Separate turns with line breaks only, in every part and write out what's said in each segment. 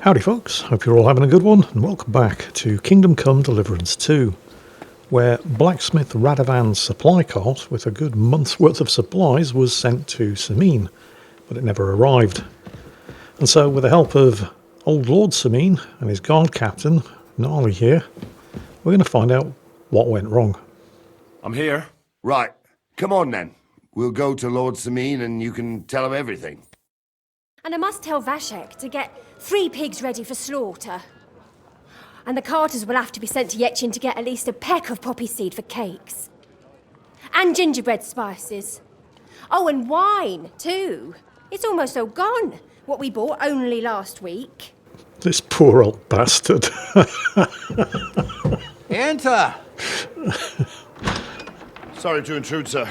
Howdy folks, hope you're all having a good one, and welcome back to Kingdom Come Deliverance 2, where Blacksmith Radovan's supply cart with a good month's worth of supplies was sent to Samine, but it never arrived. And so with the help of Old Lord Samine and his guard captain, Gnarly here, we're going to find out what went wrong.
I'm here.
Right, come on then. We'll go to Lord Samine and you can tell him everything.
And I must tell Vashek to get 3 pigs ready for slaughter. And the carters will have to be sent to Yetchin to get at least a peck of poppy seed for cakes. And gingerbread spices. Oh, and wine, too. It's almost all gone, what we bought only last week.
This poor old bastard.
Enter!
Sorry to intrude, sir.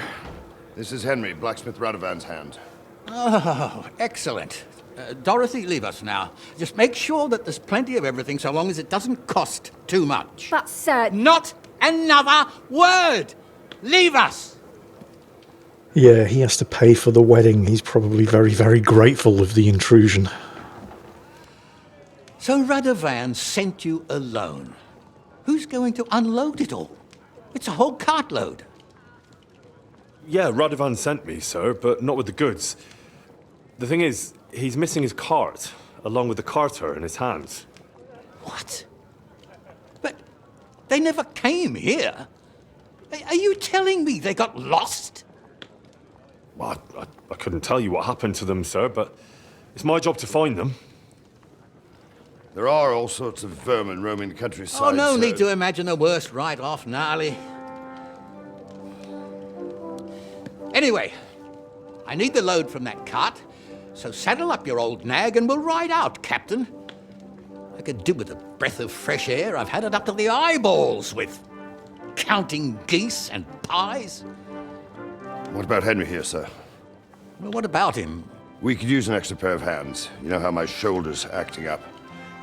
This is Henry, Blacksmith Radovan's hand.
Oh, excellent. Dorothy, leave us now. Just make sure that there's plenty of everything so long as it doesn't cost too much.
But, sir...
Not another word! Leave us!
Yeah, he has to pay for the wedding. He's probably very, very grateful of the intrusion.
So Radovan sent you alone. Who's going to unload it all? It's a whole cartload.
Yeah, Radovan sent me, sir, but not with the goods. The thing is, he's missing his cart, along with the carter in his hands.
What? But they never came here. Are you telling me they got lost?
Well, I couldn't tell you what happened to them, sir, but it's my job to find them.
There are all sorts of vermin roaming the countryside.
Oh, no need to imagine the worst right off, Gnarly. Anyway, I need the load from that cart, so saddle up your old nag and we'll ride out, Captain. I could do with a breath of fresh air. I've had it up to the eyeballs with counting geese and pies.
What about Henry here, sir?
Well, what about him?
We could use an extra pair of hands. You know how my shoulder's acting up.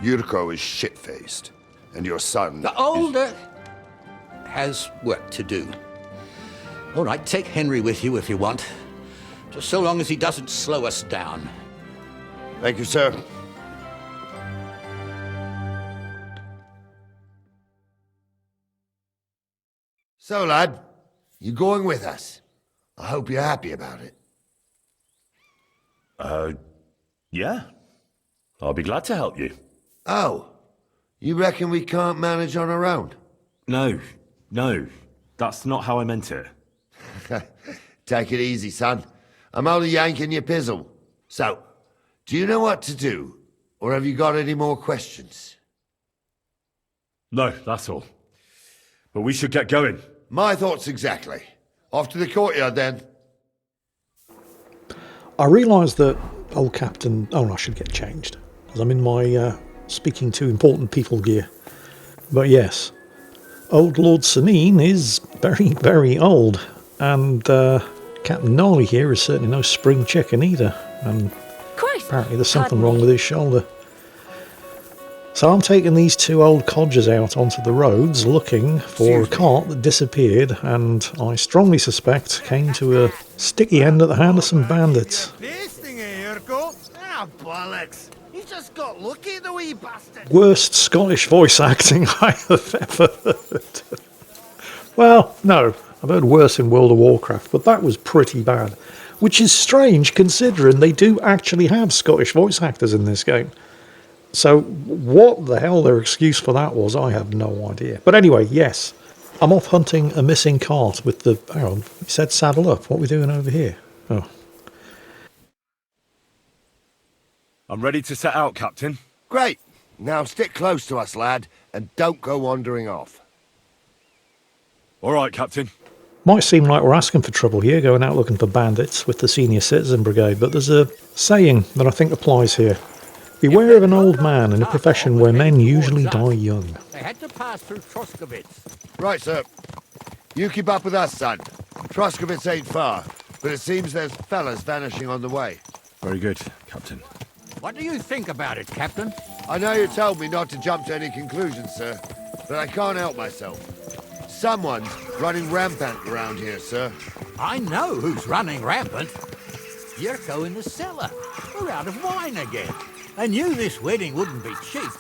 Yuriko is shit-faced, and your son...
The older has work to do. All right, take Henry with you if you want. Just so long as he doesn't slow us down.
Thank you, sir. So, lad, you going with us? I hope you're happy about it.
Yeah. I'll be glad to help you.
Oh, you reckon we can't manage on our own?
No, that's not how I meant it.
Take it easy, son. I'm only yanking your pizzle. So, do you know what to do? Or have you got any more questions?
No, that's all. But we should get going.
My thoughts exactly. Off to the courtyard, then.
I realised that old Captain... Oh, I should get changed, because I'm in my speaking to important people gear. But yes, old Lord Samine is very, very old, and Captain Gnarly here is certainly no spring chicken either, and apparently there's something wrong with his shoulder. So I'm taking these 2 old codgers out onto the roads looking for a cart that disappeared, and I strongly suspect came to a sticky end at the hand of some bandits.
Ah, bollocks. He's just got lucky, the wee bastard.
Worst Scottish voice acting I have ever heard. Well, no, I've heard worse in World of Warcraft, but that was pretty bad. Which is strange considering they do actually have Scottish voice actors in this game. So what the hell their excuse for that was, I have no idea. But anyway, yes, I'm off hunting a missing cart with the... Hang on, he said saddle up. What are we doing over here? Oh.
I'm ready to set out, Captain.
Great. Now stick close to us, lad, and don't go wandering off.
All right, Captain.
Might seem like we're asking for trouble here, going out looking for bandits with the Senior Citizen Brigade, but there's a saying that I think applies here. Beware of an old man in a profession where men usually die young.
They had to pass through Troskovitz.
Right, sir. You keep up with us, son. Troskovitz ain't far, but it seems there's fellas vanishing on the way.
Very good, Captain.
What do you think about it, Captain?
I know you told me not to jump to any conclusions, sir, but I can't help myself. Someone's running rampant around here, sir.
I know who's running rampant. Yuriko in the cellar. We're out of wine again. I knew this wedding wouldn't be cheap,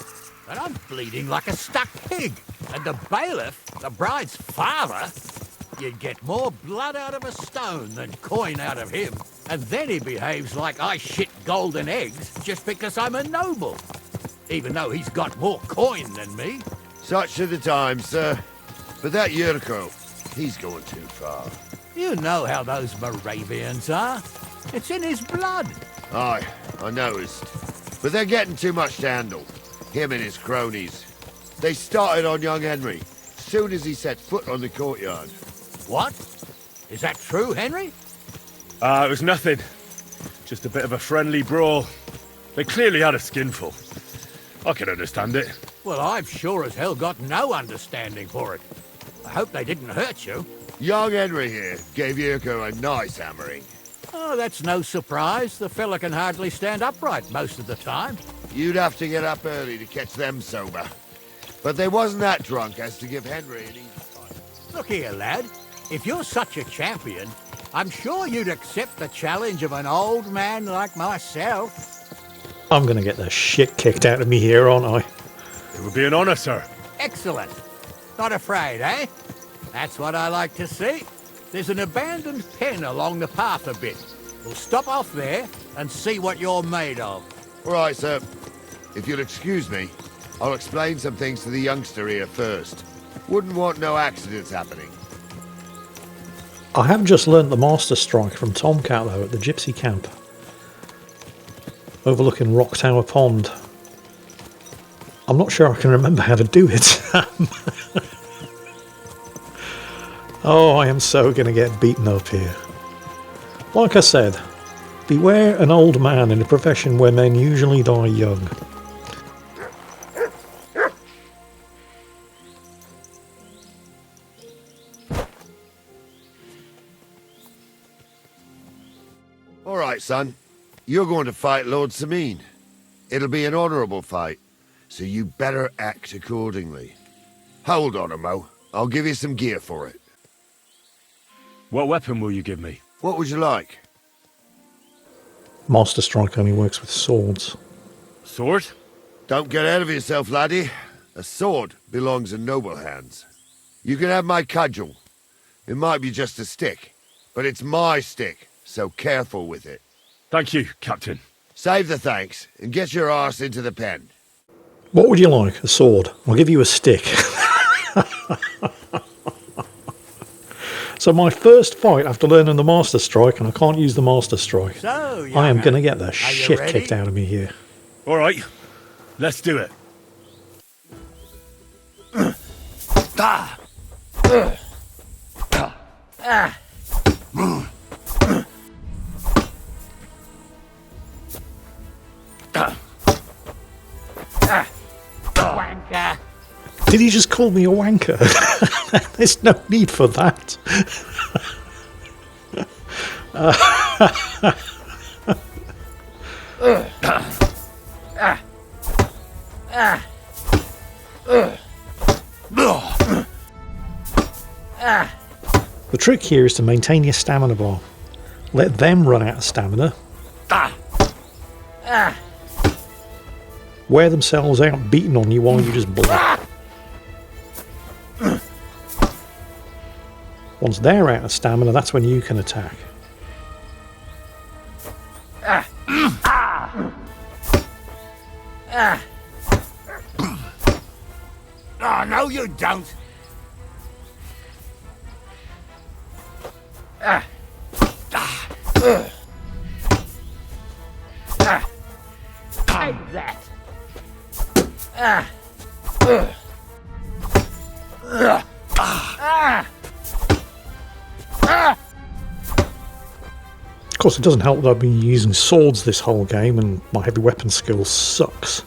but I'm bleeding like a stuck pig. And the bailiff, the bride's father, you'd get more blood out of a stone than coin out of him. And then he behaves like I shit golden eggs just because I'm a noble, even though he's got more coin than me.
Such are the times, sir. But that Yurko, he's going too far.
You know how those Moravians are. It's in his blood.
Aye, I noticed. But they're getting too much to handle. Him and his cronies. They started on young Henry, soon as he set foot on the courtyard.
What? Is that true, Henry?
It was nothing. Just a bit of a friendly brawl. They clearly had a skinful. I can understand it.
Well, I've sure as hell got no understanding for it. I hope they didn't hurt you.
Young Henry here gave Yurko a nice hammering.
Oh, that's no surprise. The fella can hardly stand upright most of the time.
You'd have to get up early to catch them sober. But they wasn't that drunk as to give Henry an easy time.
Look here, lad. If you're such a champion, I'm sure you'd accept the challenge of an old man like myself.
I'm going to get the shit kicked out of me here, aren't I?
It would be an honor, sir.
Excellent. Not afraid, eh? That's what I like to see. There's an abandoned pen along the path a bit. We'll stop off there and see what you're made of.
All right, sir. If you'll excuse me, I'll explain some things to the youngster here first. Wouldn't want no accidents happening.
I have just learnt the Master Strike from Tomcat, though, at the Gypsy Camp, overlooking Rock Tower Pond. I'm not sure I can remember how to do it. Oh, I am so going to get beaten up here. Like I said, beware an old man in a profession where men usually die young.
All right, son. You're going to fight Lord Sameen. It'll be an honourable fight, so you better act accordingly. Hold on, Mo. I'll give you some gear for it.
What weapon will you give me?
What would you like?
Master Strike only works with swords.
Sword?
Don't get ahead of yourself, laddie. A sword belongs in noble hands. You can have my cudgel. It might be just a stick, but it's my stick, so careful with it.
Thank you, Captain.
Save the thanks, and get your arse into the pen.
What would you like? A sword? I'll give you a stick. So my first fight after learning the Master Strike, and I can't use the Master Strike.
So,
I am going to get the
you
shit
ready?
kicked out of me here.
All right, let's do it.
Wanker.
Did he just call me a wanker? There's no need for that. The trick here is to maintain your stamina bar. Let them run out of stamina. Wear themselves out beating on you while you just block. Once they're out of stamina, that's when you can attack.
Oh, no, you don't. Take that.
Of course, it doesn't help that I've been using swords this whole game and my heavy weapon skill sucks.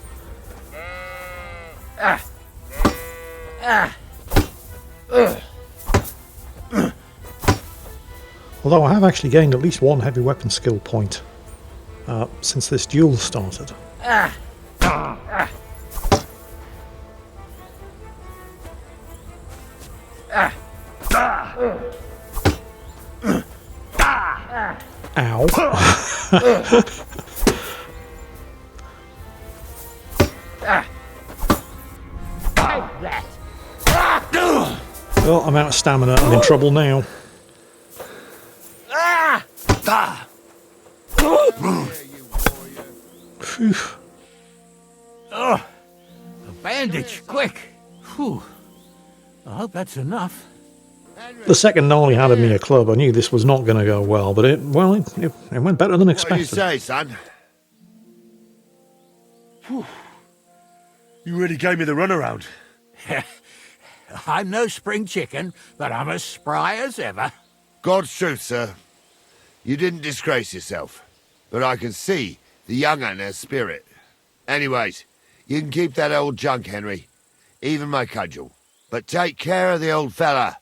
Although I have actually gained at least one heavy weapon skill point since this duel started. Ow.
Take that!
Well, I'm out of stamina. I'm in trouble now. Phew.
A bandage, quick! Whew. I hope that's enough.
The second Gnarly handed me a club, I knew this was not going to go well, but it went better than
What do you
expected.
say, son?
You really gave me the runaround.
I'm no spring chicken, but I'm as spry as ever.
God's truth, sir. You didn't disgrace yourself, but I can see the young un has spirit. Anyways, you can keep that old junk, Henry. Even my cudgel. But take care of the old fella.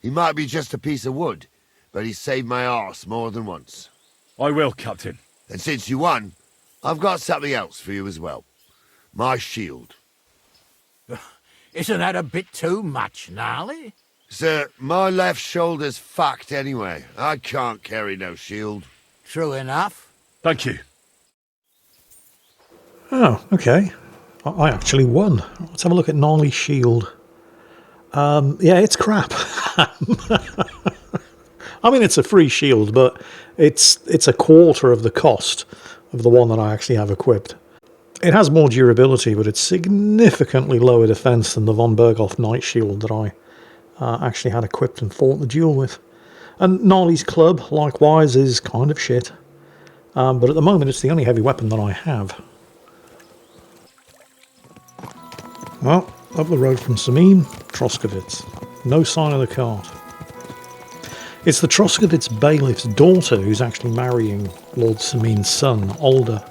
He might be just a piece of wood, but he's saved my arse more than once.
I will, Captain.
And since you won, I've got something else for you as well. My shield.
Isn't that a bit too much, Gnarly?
Sir, my left shoulder's fucked anyway. I can't carry no shield.
True enough.
Thank you.
Oh, okay. I actually won. Let's have a look at Gnarly's shield. Yeah, it's crap. I mean, it's a free shield, but it's a quarter of the cost of the one that I actually have equipped. It has more durability, but it's significantly lower defense than the von Berghoff Knight shield that I actually had equipped and fought the duel with. And Gnarly's club, likewise, is kind of shit. But at the moment, it's the only heavy weapon that I have. Well, up the road from Samin, Troskowitz. No sign of the cart. It's the Troskowitz bailiff's daughter who's actually marrying Lord Samin's son, Alder.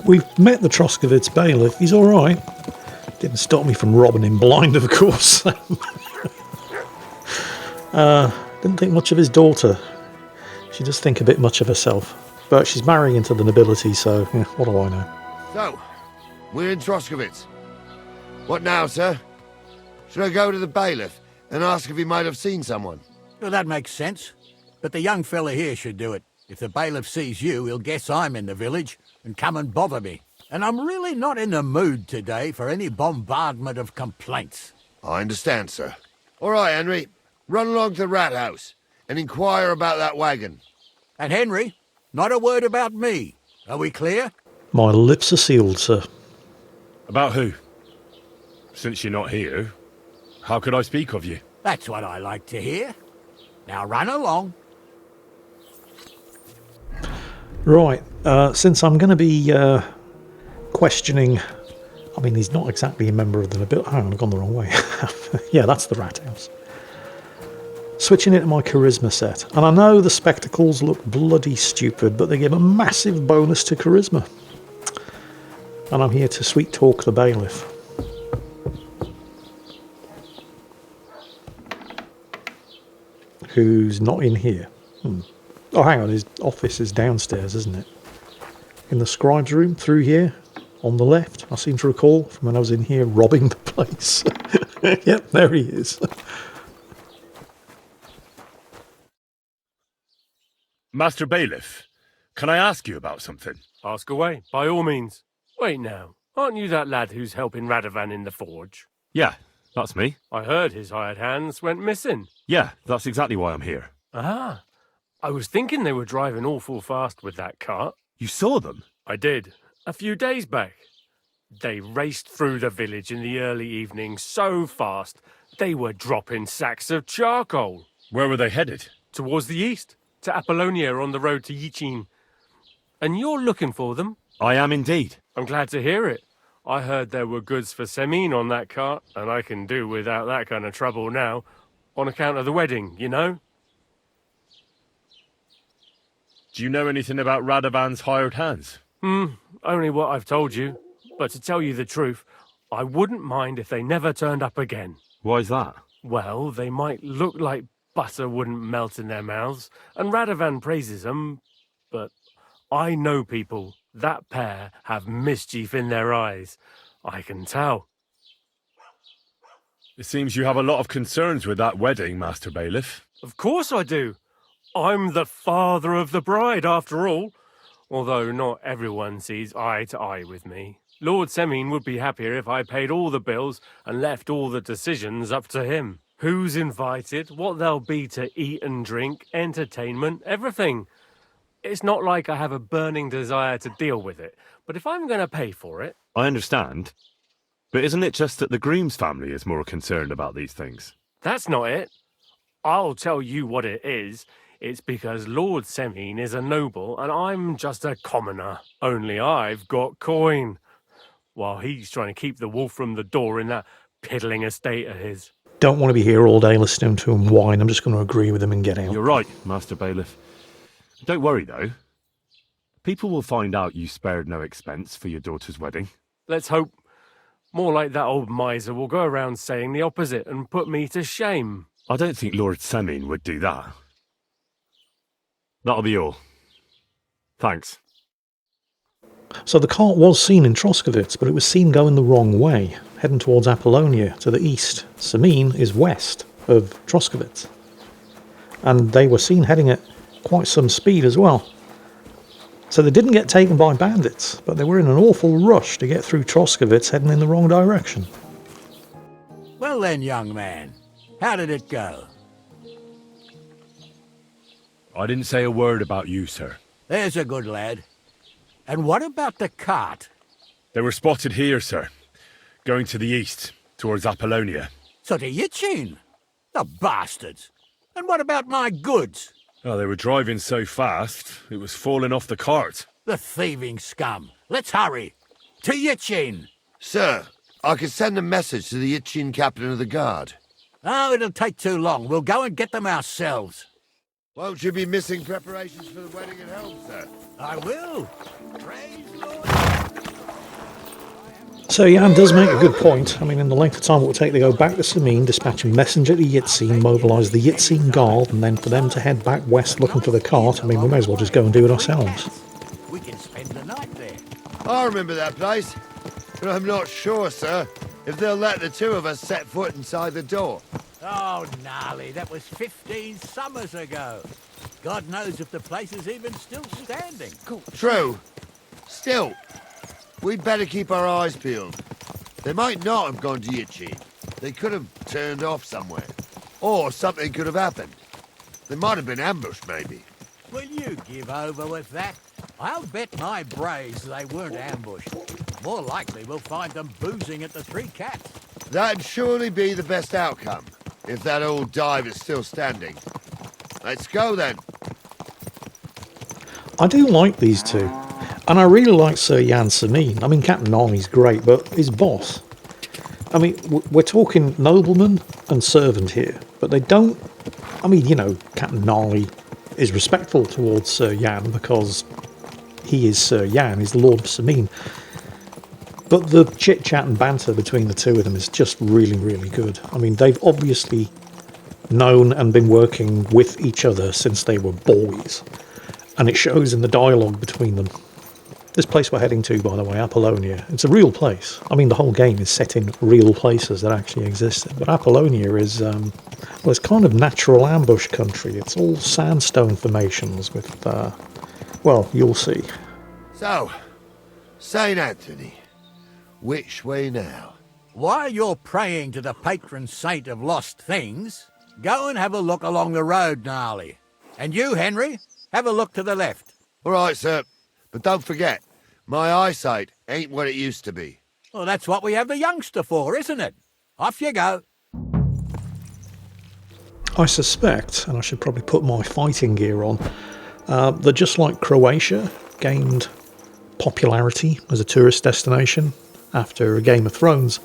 We've met the Troskowitz bailiff. He's all right. Didn't stop me from robbing him blind, of course. Didn't think much of his daughter. She does think a bit much of herself. But she's marrying into the nobility, so yeah, what do I know?
So, we're in Troskowitz. What now, sir? Should I go to the bailiff and ask if he might have seen someone?
Well, that makes sense. But the young fella here should do it. If the bailiff sees you, he'll guess I'm in the village and come and bother me. And I'm really not in the mood today for any bombardment of complaints.
I understand, sir. All right, Henry. Run along to the rat house and inquire about that wagon.
And Henry, not a word about me. Are we clear?
My lips are sealed, sir.
About who? Since you're not here, how could I speak of you?
That's what I like to hear. Now run along.
Right, since I'm going to be questioning... I mean, he's not exactly a member of the nobility. Hang on, I've gone the wrong way. Yeah, that's the rat house. Switching it to my charisma set. And I know the spectacles look bloody stupid, but they give a massive bonus to charisma. And I'm here to sweet talk the bailiff. Who's not in here. Oh, hang on, his office is downstairs, isn't it? In the scribe's room, through here, on the left. I seem to recall from when I was in here robbing the place. Yep, there he is.
Master Bailiff, can I ask you about something?
Ask away, by all means. Wait now, aren't you that lad who's helping Radovan in the forge?
Yeah, that's me.
I heard his hired hands went missing.
Yeah, that's exactly why I'm here.
Ah, I was thinking they were driving awful fast with that cart.
You saw them?
I did, a few days back. They raced through the village in the early evening so fast, they were dropping sacks of charcoal.
Where were they headed?
Towards the east, to Apollonia on the road to Yichin. And you're looking for them?
I am indeed.
I'm glad to hear it. I heard there were goods for Semin on that cart, and I can do without that kind of trouble now, on account of the wedding, you know?
Do you know anything about Radovan's hired hands?
Only what I've told you. But to tell you the truth, I wouldn't mind if they never turned up again.
Why's that?
Well, they might look like butter wouldn't melt in their mouths, and Radovan praises them, but I know people. That pair have mischief in their eyes. I can tell.
It seems you have a lot of concerns with that wedding, Master Bailiff.
Of course I do. I'm the father of the bride, after all. Although not everyone sees eye to eye with me. Lord Semine would be happier if I paid all the bills and left all the decisions up to him. Who's invited, what there'll be to eat and drink, entertainment, everything. It's not like I have a burning desire to deal with it, but if I'm going to pay for it...
I understand. But isn't it just that the groom's family is more concerned about these things?
That's not it. I'll tell you what it is. It's because Lord Semine is a noble and I'm just a commoner. Only I've got coin. While he's trying to keep the wolf from the door in that piddling estate of his.
Don't want to be here all day listening to him whine. I'm just going to agree with him and get out.
You're right, Master Bailiff. Don't worry, though. People will find out you spared no expense for your daughter's wedding.
Let's hope. More like that old miser will go around saying the opposite and put me to shame.
I don't think Lord Semine would do that. That'll be all. Thanks.
So the cart was seen in Troskovitz, but it was seen going the wrong way, heading towards Apollonia to the east. Semine is west of Troskovitz. And they were seen heading at quite some speed as well. So they didn't get taken by bandits, but they were in an awful rush to get through Troskovitz heading in the wrong direction.
Well then, young man, how did it go?
I didn't say a word about you, sir.
There's a good lad. And what about the cart?
They were spotted here, sir. Going to the east, towards Apollonia.
So to Yitchin? The bastards! And what about my goods?
Oh, they were driving so fast, it was falling off the cart.
The thieving scum! Let's hurry! To Yitchin!
Sir, I can send a message to the Itchin captain of the guard.
Oh, it'll take too long. We'll go and get them ourselves.
Won't you be missing preparations for the wedding at home, sir?
I will. Praise Lord.
So Jan does make a good point. I mean, in the length of time it will take to go back to Semine, dispatch a messenger to Yitzhak, mobilise the Yitzhak guard, and then for them to head back west looking for the cart. I mean, we may as well just go and do it ourselves.
We can spend the night there.
I remember that place, but I'm not sure, sir, if they'll let the two of us set foot inside the door.
Oh, gnarly, that was 15 summers ago. God knows if the place is even still standing.
True. Still, we'd better keep our eyes peeled. They might not have gone to Yichi. They could have turned off somewhere. Or something could have happened. They might have been ambushed, maybe.
Will you give over with that? I'll bet my braves they weren't ambushed. More likely we'll find them boozing at the Three Cats.
That'd surely be the best outcome, if that old dive is still standing. Let's go, then.
I do like these two. And I really like Sir Jan Semine. I mean, Captain Army's great, but his boss. I mean, we're talking nobleman and servant here, but they don't... I mean, you know, Captain Gnarly is respectful towards Sir Jan because he is Sir Jan, he's the Lord of Semine. But the chit-chat and banter between the two of them is just really, really good. I mean, they've obviously known and been working with each other since they were boys. And it shows in the dialogue between them. This place we're heading to, by the way, Apollonia, it's a real place. I mean, the whole game is set in real places that actually existed. But Apollonia is, well, it's kind of natural ambush country. It's all sandstone formations with, well, you'll see.
So, St. Anthony, which way now?
While you're praying to the patron saint of lost things, go and have a look along the road, Gnarly. And you, Henry, have a look to the left.
All right, sir. But don't forget, my eyesight ain't what it used to be.
Well, that's what we have the youngster for, isn't it? Off you go.
I suspect, and I should probably put my fighting gear on, that just like Croatia gained popularity as a tourist destination after Game of Thrones,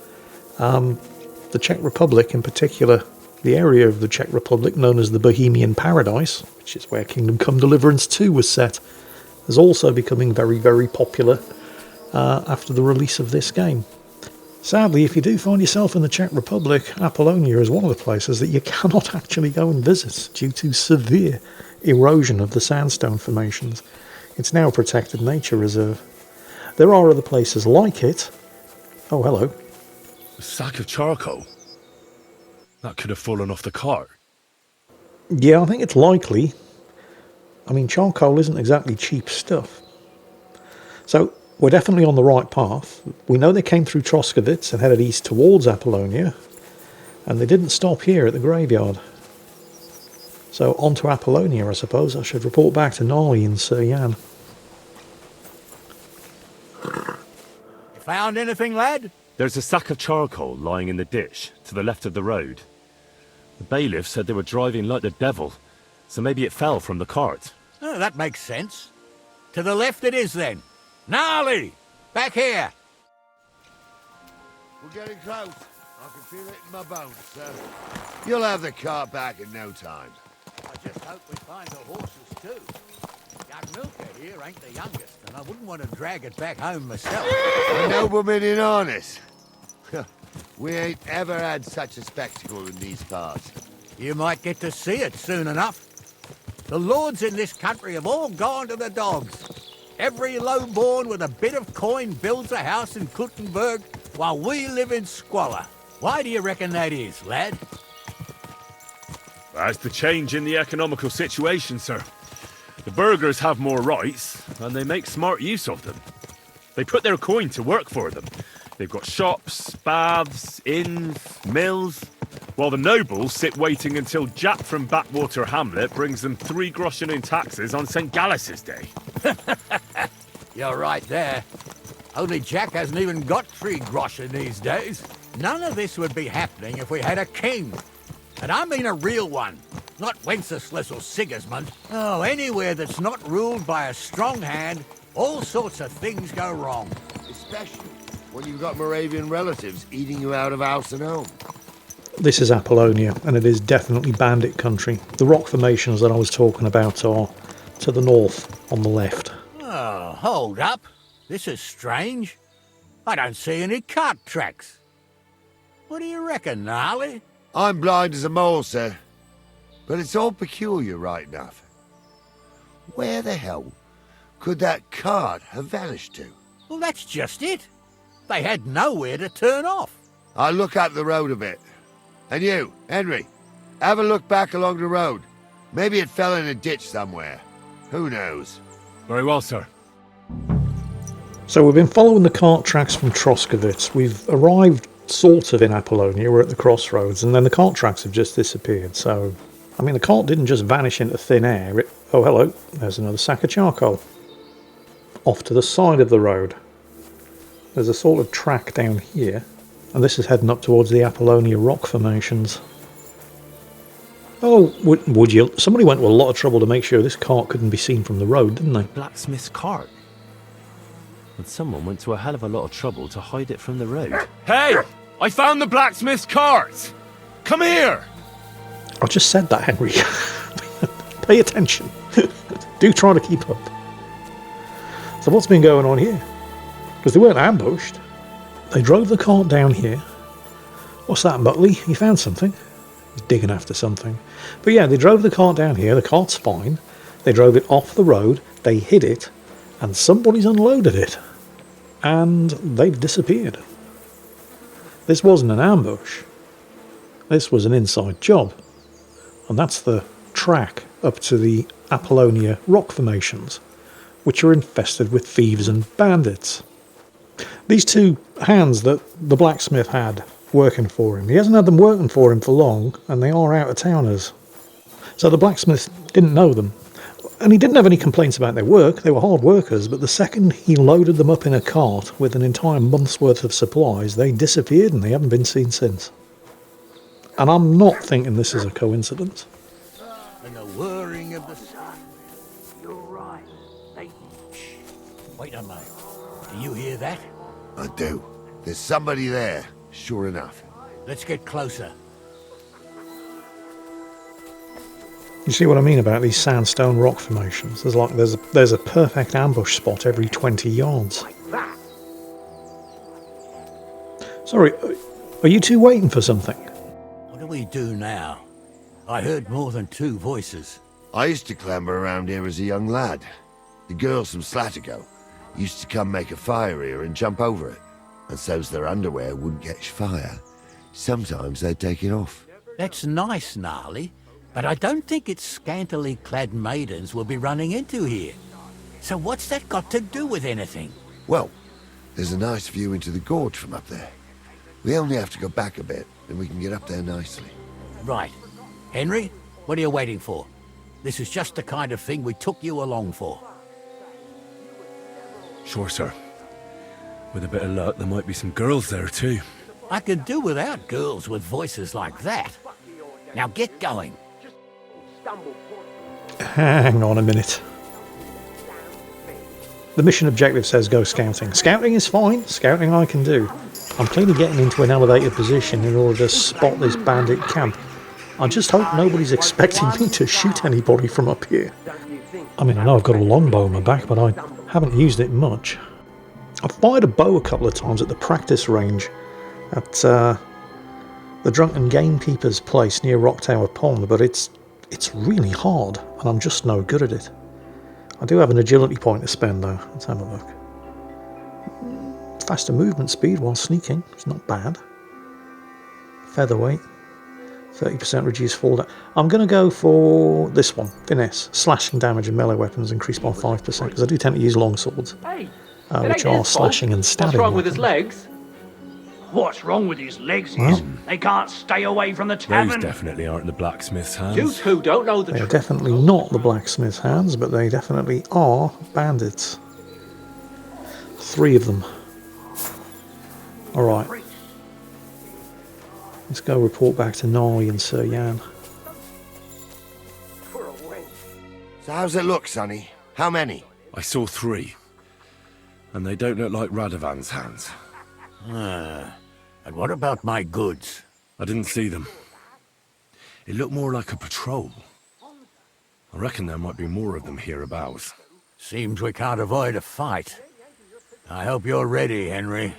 the Czech Republic in particular, the area of the Czech Republic known as the Bohemian Paradise, which is where Kingdom Come Deliverance 2 was set, is also becoming very, very popular after the release of this game. Sadly, if you do find yourself in the Czech Republic, Apollonia is one of the places that you cannot actually go and visit due to severe erosion of the sandstone formations. It's now a protected nature reserve. There are other places like it. Oh, hello.
A sack of charcoal? That could have fallen off the cart.
Yeah, I think it's likely. I mean, charcoal isn't exactly cheap stuff. So, we're definitely on the right path. We know they came through Troskovitz and headed east towards Apollonia, and they didn't stop here at the graveyard. So on to Apollonia, I suppose. I should report back to Gnarly and Sir Jan.
You found anything, lad?
There's a sack of charcoal lying in the ditch to the left of the road. The bailiff said they were driving like the devil, so maybe it fell from the cart.
Oh, that makes sense. To the left it is, then. Gnarly! Back here!
We're getting close. I can feel it in my bones, sir. You'll have the cart back in no time.
I just hope we find the horses, too. Young Milker here ain't the youngest, and I wouldn't want to drag it back home myself.
A nobleman in harness. We ain't ever had such a spectacle in these parts.
You might get to see it soon enough. The lords in this country have all gone to the dogs. Every low-born with a bit of coin builds a house in Kuttenberg, while we live in squalor. Why do you reckon that is, lad?
That's the change in the economical situation, sir. The burghers have more rights, and they make smart use of them. They put their coin to work for them. They've got shops, baths, inns, mills, while the nobles sit waiting until Jack from Backwater Hamlet brings them 3 groschen in taxes on St. Gallus's Day.
You're right there. Only Jack hasn't even got 3 groschen these days. None of this would be happening if we had a king. And I mean a real one. Not Wenceslas or Sigismund. Oh, anywhere that's not ruled by a strong hand, all sorts of things go wrong.
Especially when you've got Moravian relatives eating you out of house and home.
This is Apollonia, and it is definitely bandit country. The rock formations that I was talking about are to the north, on the left.
Oh, hold up. This is strange. I don't see any cart tracks. What do you reckon, Gnarly?
I'm blind as a mole, sir. But it's all peculiar, right enough. Where the hell could that cart have vanished to?
Well, that's just it. They had nowhere to turn off.
I'll look up the road a bit. And you, Henry, have a look back along the road. Maybe it fell in a ditch somewhere. Who knows?
Very well, sir.
So we've been following the cart tracks from Troskovitz. We've arrived sort of in Apollonia. We're at the crossroads, and then the cart tracks have just disappeared. So, I mean, the cart didn't just vanish into thin air. Oh, hello. There's another sack of charcoal. Off to the side of the road. There's a sort of track down here, and this is heading up towards the Apollonia rock formations. Oh, would you? Somebody went to a lot of trouble to make sure this cart couldn't be seen from the road, didn't they?
Blacksmith's cart. And someone went to a hell of a lot of trouble to hide it from the road. Hey! I found the blacksmith's cart! Come here!
I just said that, Henry. Pay attention. Do try to keep up. So what's been going on here? Because they weren't ambushed. They drove the cart down here. What's that, Butley? You found something? He's digging after something. But yeah, they drove the cart down here. The cart's fine. They drove it off the road. They hid it. And somebody's unloaded it. And they've disappeared. This wasn't an ambush. This was an inside job. And that's the track up to the Apollonia rock formations, which are infested with thieves and bandits. These 2 hands that the blacksmith had working for him, he hasn't had them working for him for long, and they are out-of-towners. So the blacksmith didn't know them. And he didn't have any complaints about their work. They were hard workers, but the second he loaded them up in a cart with an entire month's worth of supplies, they disappeared and they haven't been seen since. And I'm not thinking this is a coincidence.
And the whirring of the sun. You're right. Shh. Wait a moment. Do you hear that?
I do. There's somebody there, sure enough.
Let's get closer.
You see what I mean about these sandstone rock formations? There's a perfect ambush spot every 20 yards. Sorry, are you 2 waiting for something?
What do we do now? I heard more than 2 voices.
I used to clamber around here as a young lad. The girls from Slatigo used to come make a fire here and jump over it. And so's their underwear wouldn't catch fire, sometimes they'd take it off.
That's nice, Gnarly, but I don't think it's scantily clad maidens we'll be running into here. So what's that got to do with anything?
Well, there's a nice view into the gorge from up there. We only have to go back a bit, and we can get up there nicely.
Right. Henry, what are you waiting for? This is just the kind of thing we took you along for.
Sure, sir. With a bit of luck, there might be some girls there too.
I could do without girls with voices like that. Now get going.
Hang on a minute. The mission objective says go scouting. Scouting is fine. Scouting I can do. I'm clearly getting into an elevated position in order to spot this bandit camp. I just hope nobody's expecting me to shoot anybody from up here. I mean, I know I've got a longbow on my back, but I haven't used it much. I've fired a bow a couple of times at the practice range at the Drunken Gamekeeper's place near Rock Tower Pond, but it's really hard, and I'm just no good at it. I do have an agility point to spend, though. Let's have a look. Faster movement speed while sneaking. It's not bad. Featherweight. 30% reduced fall down. I'm going to go for this one. Finesse. Slashing damage and melee weapons increased by 5%, because I do tend to use longswords, which are slashing and stabbing.
What's wrong with
weapons.
his legs? What's wrong with his legs is they can't stay away from the
Those
tavern.
definitely aren't the blacksmith's hands.
You two don't know the
They are
truth.
definitely not the blacksmith's hands, but they definitely are bandits. 3 of them. Alright. Let's go report back to Gnarly and Sir Yan.
So how's it look, Sonny? How many?
I saw 3. And they don't look like Radovan's hands.
And what about my goods?
I didn't see them. It looked more like a patrol. I reckon there might be more of them hereabouts.
Seems we can't avoid a fight. I hope you're ready, Henry.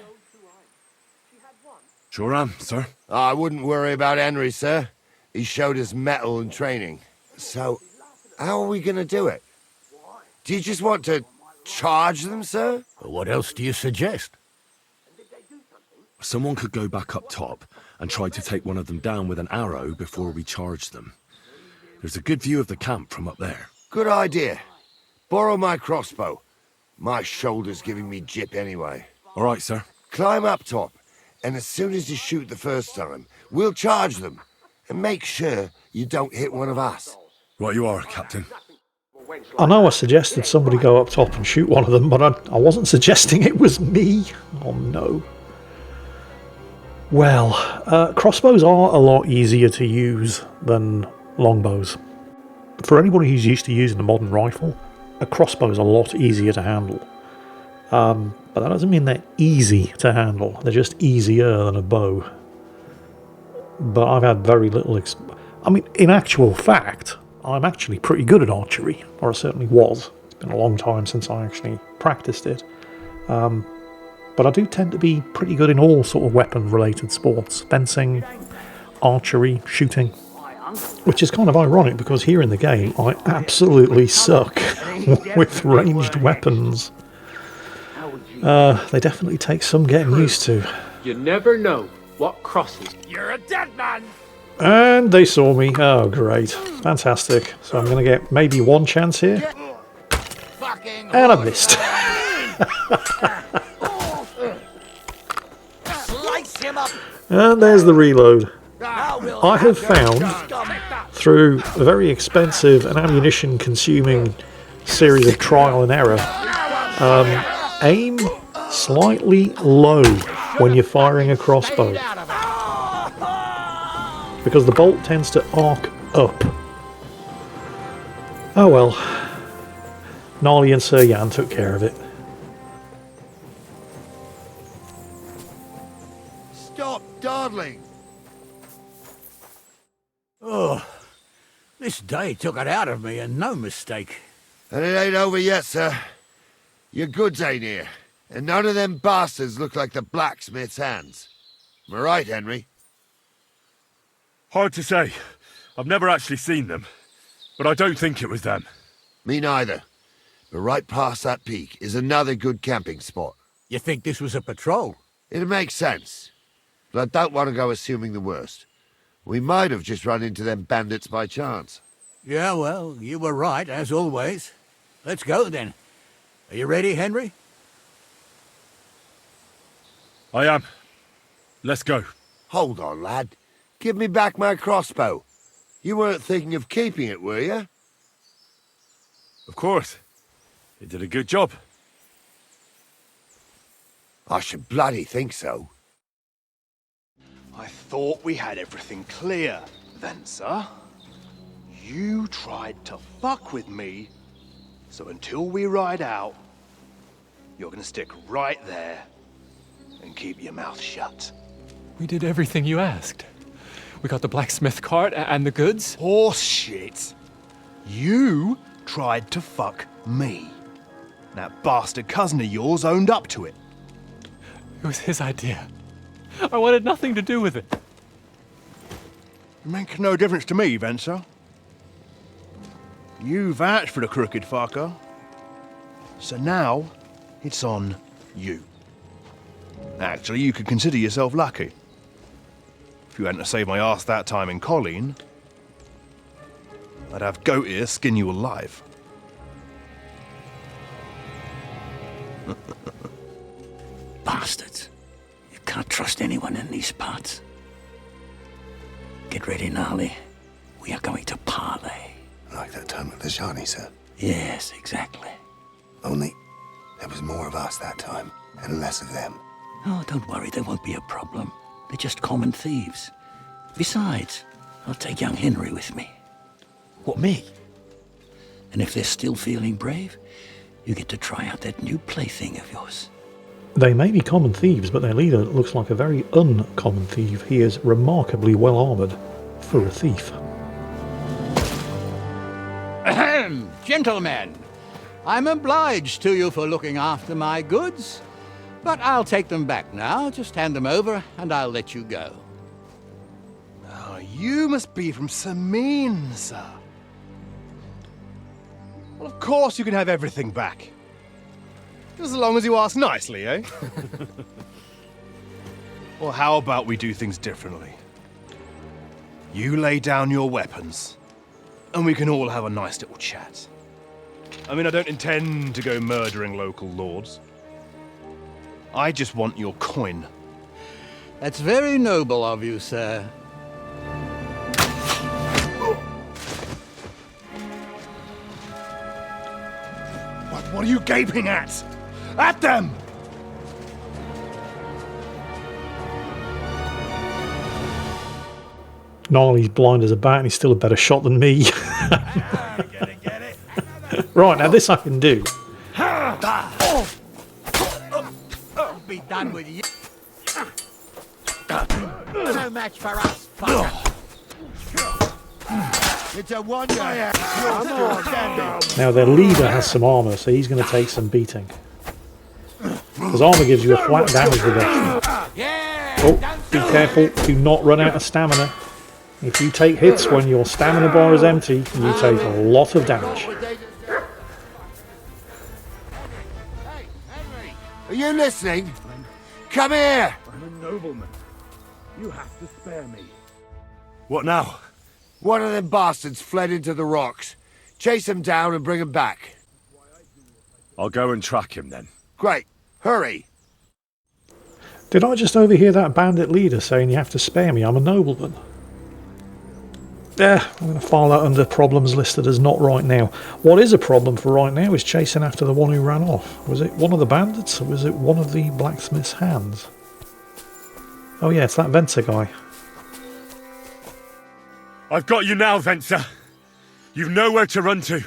Sure am, sir.
I wouldn't worry about Henry, sir. He showed us mettle and training. So, how are we going to do it? Do you just want to charge them, sir?
What else do you suggest?
Someone could go back up top and try to take one of them down with an arrow before we charge them. There's a good view of the camp from up there.
Good idea. Borrow my crossbow. My shoulder's giving me jip anyway.
All right, sir.
Climb up top, and as soon as you shoot the first time, we'll charge them. And make sure you don't hit one of us.
Right you are, Captain.
I know I suggested somebody go up top and shoot one of them, but I wasn't suggesting it was me. Oh no. Well, crossbows are a lot easier to use than longbows. For anybody who's used to using a modern rifle, a crossbow is a lot easier to handle. But that doesn't mean they're easy to handle. They're just easier than a bow. But I've had very little... I mean, in actual fact, I'm actually pretty good at archery. Or I certainly was. It's been a long time since I actually practiced it. But I do tend to be pretty good in all sort of weapon-related sports. Fencing, archery, shooting. Which is kind of ironic because here in the game, I absolutely suck with ranged weapons. They definitely take some getting used to.
You never know what crosses. You're a dead man.
And they saw me. Oh, great. Fantastic. So I'm going to get maybe one chance here. And I missed. And there's the reload. I have found, through a very expensive and ammunition-consuming series of trial and error, aim slightly low when you're firing a crossbow, because the bolt tends to arc up. Oh well. Gnarly and Sir Yan took care of it.
Stop dawdling!
Oh, this day took it out of me, and no mistake.
And it ain't over yet, sir. Your goods ain't here, and none of them bastards look like the blacksmith's hands. Am I right, Henry?
Hard to say. I've never actually seen them. But I don't think it was them.
Me neither. But right past that peak is another good camping spot.
You think this was a patrol?
It makes sense. But I don't want to go assuming the worst. We might have just run into them bandits by chance.
Yeah, well, you were right, as always. Let's go, then. Are you ready, Henry?
I am. Let's go.
Hold on, lad. Give me back my crossbow. You weren't thinking of keeping it, were you?
Of course. It did a good job.
I should bloody think so.
I thought we had everything clear, then, sir. You tried to fuck with me, so until we ride out, you're gonna stick right there and keep your mouth shut.
We did everything you asked. We got the blacksmith cart and the goods.
Horse shit. You tried to fuck me. That bastard cousin of yours owned up to it.
It was his idea. I wanted nothing to do with it.
It makes no difference to me, Venser. You vouched for the crooked fucker. So now, it's on you. Actually, you could consider yourself lucky. If you hadn't saved my ass that time in Colleen, I'd have goat ear skin you alive.
Bastards. You can't trust anyone in these parts. Get ready, Gnarly. We are going to parley.
Like that time with the Johnny, sir.
Yes, exactly.
Only there was more of us that time, and less of them.
Oh, don't worry, there won't be a problem. They're just common thieves. Besides, I'll take young Henry with me.
What, me?
And if they're still feeling brave, you get to try out that new plaything of yours.
They may be common thieves, but their leader looks like a very uncommon thief. He is remarkably well armoured for a thief.
Ahem, gentlemen. I'm obliged to you for looking after my goods, but I'll take them back now. Just hand them over, and I'll let you go.
Oh, you must be from Samin, sir. Well, of course you can have everything back. Just as long as you ask nicely, eh? Well, how about we do things differently? You lay down your weapons, and we can all have a nice little chat. I mean, I don't intend to go murdering local lords. I just want your coin.
That's very noble of you, sir.
What are you gaping at? At them!
Gnarly's blind as a bat and he's still a better shot than me.
Get it?
Right, now this I can do.
I'll be done with you. No match for us, fucker.
It's a wonder. You're still standing.
Now their leader has some armour, so he's going to take some beating. Because armour gives you a flat damage reduction. Oh, be careful, do not run out of stamina. If you take hits when your stamina bar is empty, you take a lot of damage.
Hey, Henry, are you listening? Come here!
I'm a nobleman. You have to spare me. What now?
One of them bastards fled into the rocks. Chase him down and bring him back.
I'll go and track him then.
Great. Hurry.
Did I just overhear that bandit leader saying you have to spare me? I'm a nobleman. I'm going to file that under problems listed as not right now. What is a problem for right now is chasing after the one who ran off. Was it one of the bandits or was it one of the blacksmith's hands? Oh yeah, it's that Venser guy.
I've got you now, Venser. You've nowhere to run to.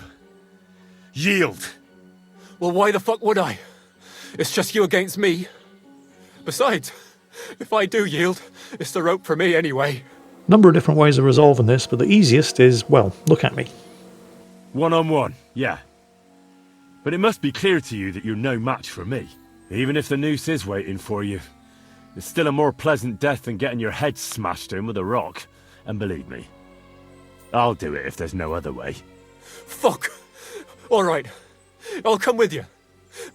Yield.
Well, why the fuck would I? It's just you against me. Besides, if I do yield, it's the rope for me anyway.
Number of different ways of resolving this, but the easiest is, well, look at me.
One-on-one, yeah. But it must be clear to you that you're no match for me. Even if the noose is waiting for you, it's still a more pleasant death than getting your head smashed in with a rock. And believe me, I'll do it if there's no other way.
Fuck! Alright, I'll come with you.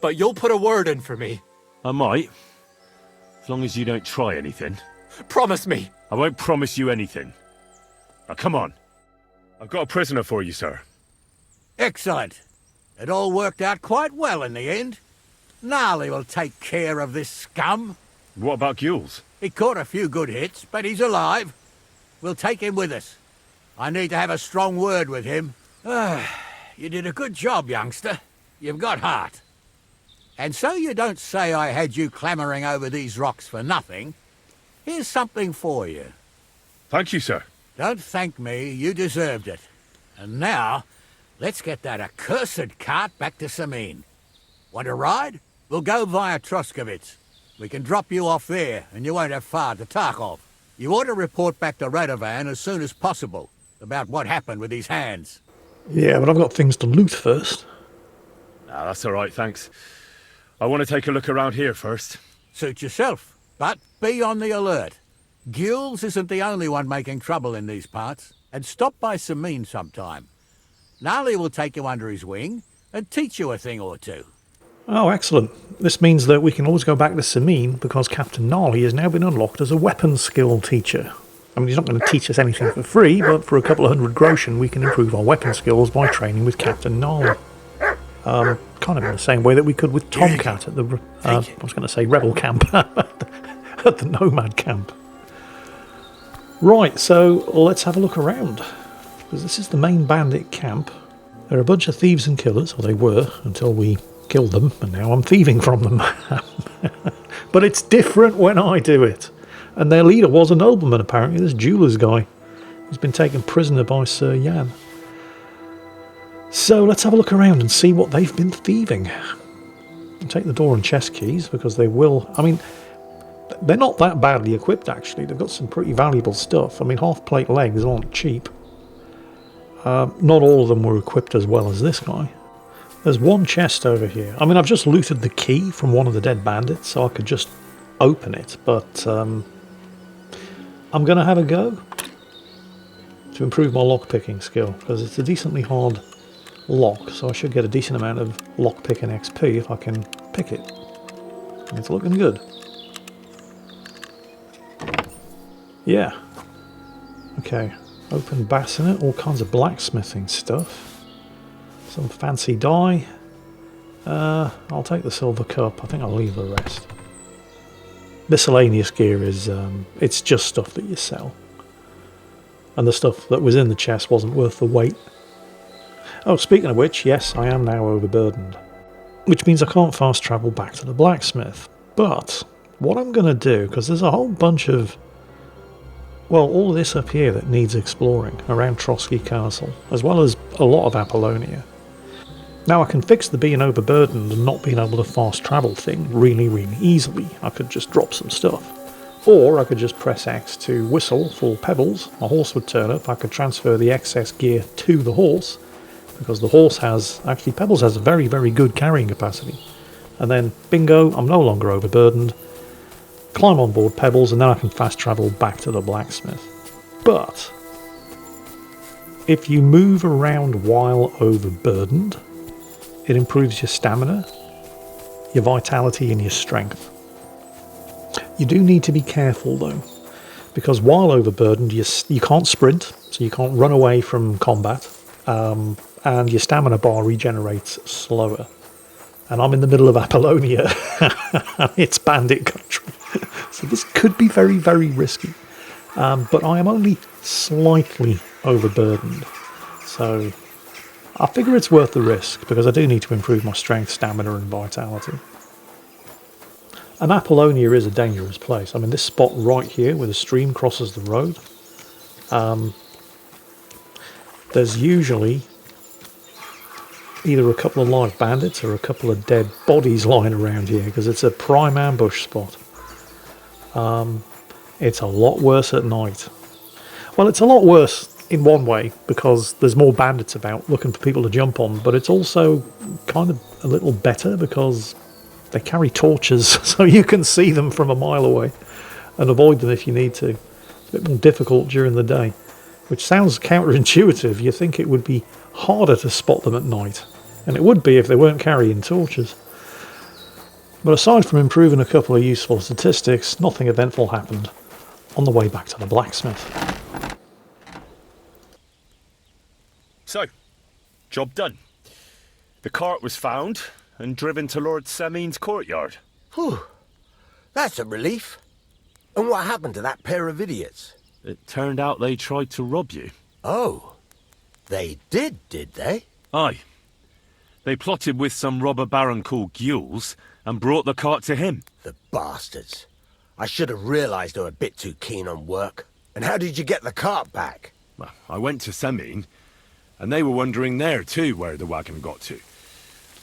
But you'll put a word in for me.
I might. As long as you don't try anything.
Promise me.
I won't promise you anything. Now come on. I've got a prisoner for you, sir.
Excellent. It all worked out quite well in the end. Gnarly will take care of this scum.
What about Gules?
He caught a few good hits, but he's alive. We'll take him with us. I need to have a strong word with him. You did a good job, youngster. You've got heart. And so you don't say I had you clambering over these rocks for nothing. Here's something for you.
Thank you, sir.
Don't thank me, you deserved it. And now, let's get that accursed cart back to Sameen. Want a ride? We'll go via Troskovitz. We can drop you off there, and you won't have far to Tarkov. You ought to report back to Radovan as soon as possible about what happened with these hands.
Yeah, but I've got things to loot first.
Ah, that's all right, thanks. I want to take a look around here first.
Suit yourself, but be on the alert. Gules isn't the only one making trouble in these parts, and stop by Sameen sometime. Gnarly will take you under his wing and teach you a thing or two.
Oh, excellent. This means that we can always go back to Sameen because Captain Gnarly has now been unlocked as a weapons skill teacher. I mean, he's not going to teach us anything for free, but for a couple of 100 groschen we can improve our weapon skills by training with Captain Gnarly. Kind of in the same way that we could with Tomcat at the, I was going to say Rebel Camp, at the Nomad Camp. Right, so let's have a look around, because this is the main bandit camp. There are a bunch of thieves and killers, or they were, until we killed them, and now I'm thieving from them. But it's different when I do it. And their leader was a nobleman, apparently, this jeweler's guy. He's been taken prisoner by Sir Yan. So let's have a look around and see what they've been thieving. I'll take the door and chest keys, because they will... I mean, they're not that badly equipped, actually. They've got some pretty valuable stuff. I mean, half-plate legs aren't cheap. Not all of them were equipped as well as this guy. There's one chest over here. I mean, I've just looted the key from one of the dead bandits, so I could just open it, but I'm going to have a go to improve my lock-picking skill, because it's a decently hard lock, so I should get a decent amount of lock-picking XP if I can pick it. And it's looking good. Yeah. Okay. Open bassinet, all kinds of blacksmithing stuff. Some fancy dye. I'll take the silver cup. I think I'll leave the rest. Miscellaneous gear is, it's just stuff that you sell. And the stuff that was in the chest wasn't worth the weight. Oh, speaking of which, yes, I am now overburdened. Which means I can't fast travel back to the blacksmith. But what I'm going to do, because there's a whole bunch of... well, all of this up here that needs exploring around Trotsky Castle, as well as a lot of Apollonia. Now I can fix the being overburdened and not being able to fast travel thing really, really easily. I could just drop some stuff. Or I could just press X to whistle for pebbles. My horse would turn up. I could transfer the excess gear to the horse, because the horse has... actually, Pebbles has a very, very good carrying capacity. And then, bingo, I'm no longer overburdened. Climb on board Pebbles, and then I can fast travel back to the blacksmith. But if you move around while overburdened, it improves your stamina, your vitality, and your strength. You do need to be careful though, because while overburdened you can't sprint, so you can't run away from combat, and your stamina bar regenerates slower. And I'm in the middle of Apollonia. It's bandit country. So this could be very, very risky. But I am only slightly overburdened. So I figure it's worth the risk, because I do need to improve my strength, stamina and vitality. And Apollonia is a dangerous place. I mean, this spot right here where the stream crosses the road, there's usually either a couple of live bandits or a couple of dead bodies lying around here, because it's a prime ambush spot. It's a lot worse at night. Well, it's a lot worse in one way, because there's more bandits about looking for people to jump on, but it's also kind of a little better because they carry torches, so you can see them from a mile away and avoid them if you need to. It's a bit more difficult during the day, which sounds counterintuitive. You think it would be harder to spot them at night, and it would be if they weren't carrying torches. But aside from improving a couple of useful statistics, nothing eventful happened on the way back to the blacksmith.
So, job done. The cart was found and driven to Lord Sameen's courtyard.
Whew.
That's a relief. And what happened to that pair of idiots?
It turned out they tried to rob you.
Oh, they did they?
Aye. They plotted with some robber baron called Jingles and brought the cart to him.
The bastards. I should have realised they were a bit too keen on work. And how did you get the cart back?
Well, I went to Semine, and they were wondering there too where the wagon got to.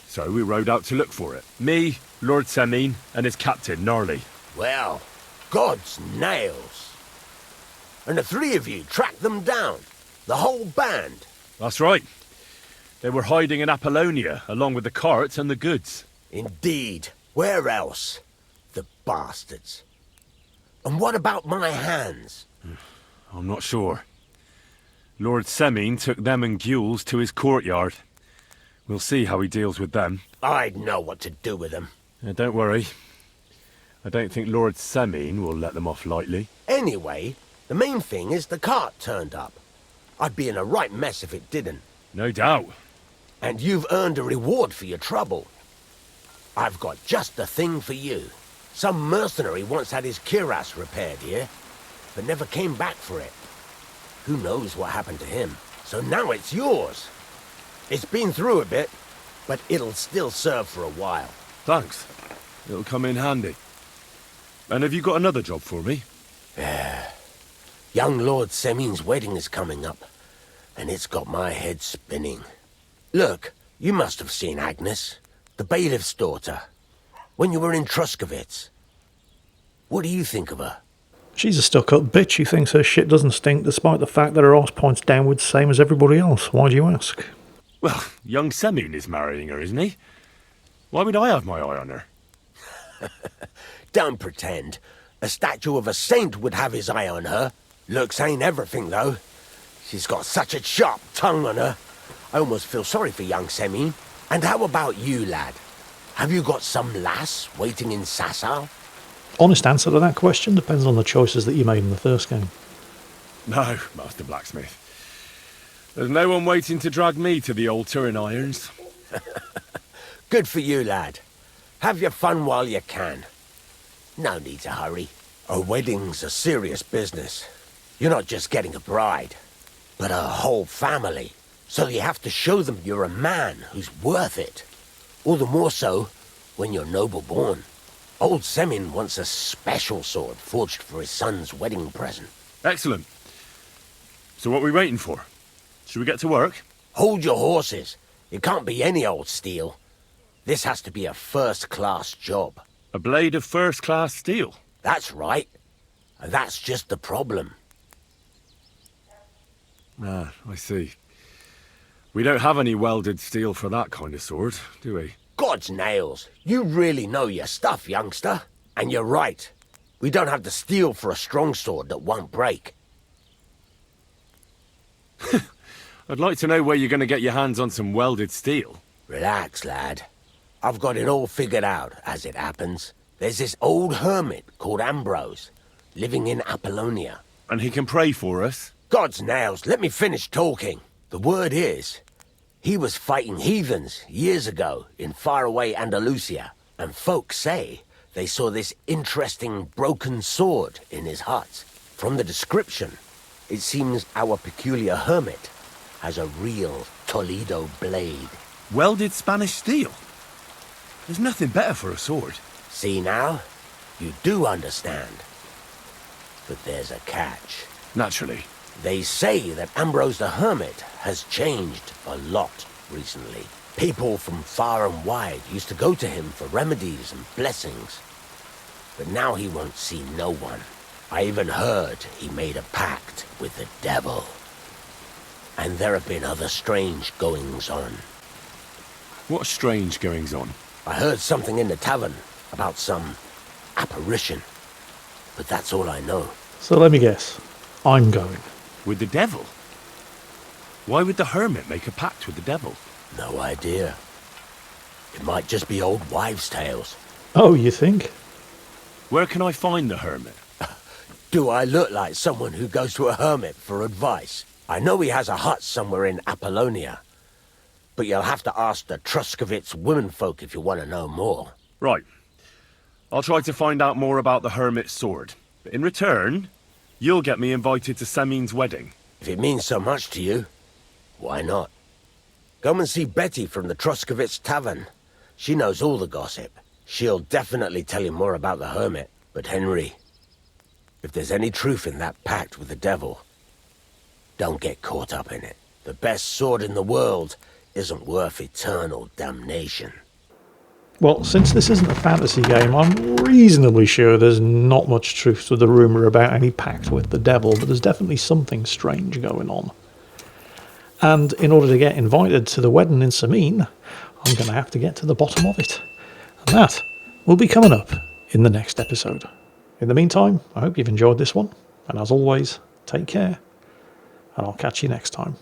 So we rode out to look for it. Me, Lord Semine, and his captain, Gnarly.
Well, God's nails. And the three of you tracked them down? The whole band?
That's right. They were hiding in Apollonia, along with the cart and the goods.
Indeed. Where else? The bastards. And what about my hands?
I'm not sure. Lord Semine took them and Jingles to his courtyard. We'll see how he deals with them.
I'd know what to do with them.
Don't worry. I don't think Lord Semine will let them off lightly.
Anyway, the main thing is the cart turned up. I'd be in a right mess if it didn't.
No doubt.
And you've earned a reward for your trouble. I've got just the thing for you. Some mercenary once had his cuirass repaired here, but never came back for it. Who knows what happened to him? So now it's yours. It's been through a bit, but it'll still serve for a while.
Thanks. It'll come in handy. And have you got another job for me?
Young Lord Semine's wedding is coming up, and it's got my head spinning. Look, you must have seen Agnes, the bailiff's daughter, when you were in Truscovitz. What do you think of her?
She's a stuck-up bitch who thinks her shit doesn't stink despite the fact that her arse points downwards same as everybody else. Why do you ask?
Well, young Semine is marrying her, isn't he? Why would I have my eye on her?
Don't pretend. A statue of a saint would have his eye on her. Looks ain't everything, though. She's got such a sharp tongue on her. I almost feel sorry for young Semine. And how about you, lad? Have you got some lass waiting in Sasau?
Honest answer to that question depends on the choices that you made in the first game.
No, Master Blacksmith. There's no one waiting to drag me to the altar in irons.
Good for you, lad. Have your fun while you can. No need to hurry. A wedding's a serious business. You're not just getting a bride, but a whole family. So you have to show them you're a man who's worth it. All the more so when you're noble born. Old Semine wants a special sword forged for his son's wedding present.
Excellent. So what are we waiting for? Should we get to work?
Hold your horses. It can't be any old steel. This has to be a first-class job.
A blade of first-class steel?
That's right. And that's just the problem.
Ah, I see. We don't have any welded steel for that kind of sword, do we?
God's nails. You really know your stuff, youngster. And you're right. We don't have the steel for a strong sword that won't break.
I'd like to know where you're going to get your hands on some welded steel.
Relax, lad. I've got it all figured out, as it happens. There's this old hermit called Ambrose, living in Apollonia.
And he can pray for us?
God's nails, let me finish talking. The word is, he was fighting heathens years ago in faraway Andalusia, and folks say they saw this interesting broken sword in his hut. From the description, it seems our peculiar hermit has a real Toledo blade.
Welded Spanish steel? There's nothing better for a sword.
See now? You do understand. But there's a catch.
Naturally.
They say that Ambrose the Hermit has changed a lot recently. People from far and wide used to go to him for remedies and blessings. But now he won't see no one. I even heard he made a pact with the devil. And there have been other strange goings-on.
What strange goings-on?
I heard something in the tavern about some apparition. But that's all I know.
So let me guess. I'm going.
With the devil? Why would the hermit make a pact with the devil?
No idea. It might just be old wives' tales.
Oh, you think?
Where can I find the hermit?
Do I look like someone who goes to a hermit for advice? I know he has a hut somewhere in Apollonia. But you'll have to ask the Truscovitz womenfolk if you want to know more.
Right. I'll try to find out more about the Hermit's sword. But in return, you'll get me invited to Semin's wedding.
If it means so much to you, why not? Come and see Betty from the Troskovitz Tavern. She knows all the gossip. She'll definitely tell you more about the Hermit. But Henry, if there's any truth in that pact with the devil, don't get caught up in it. The best sword in the world isn't worth eternal damnation.
Well, since this isn't a fantasy game, I'm reasonably sure there's not much truth to the rumour about any pact with the devil, but there's definitely something strange going on. And in order to get invited to the wedding in Semin, I'm going to have to get to the bottom of it. And that will be coming up in the next episode. In the meantime, I hope you've enjoyed this one, and as always, take care, and I'll catch you next time.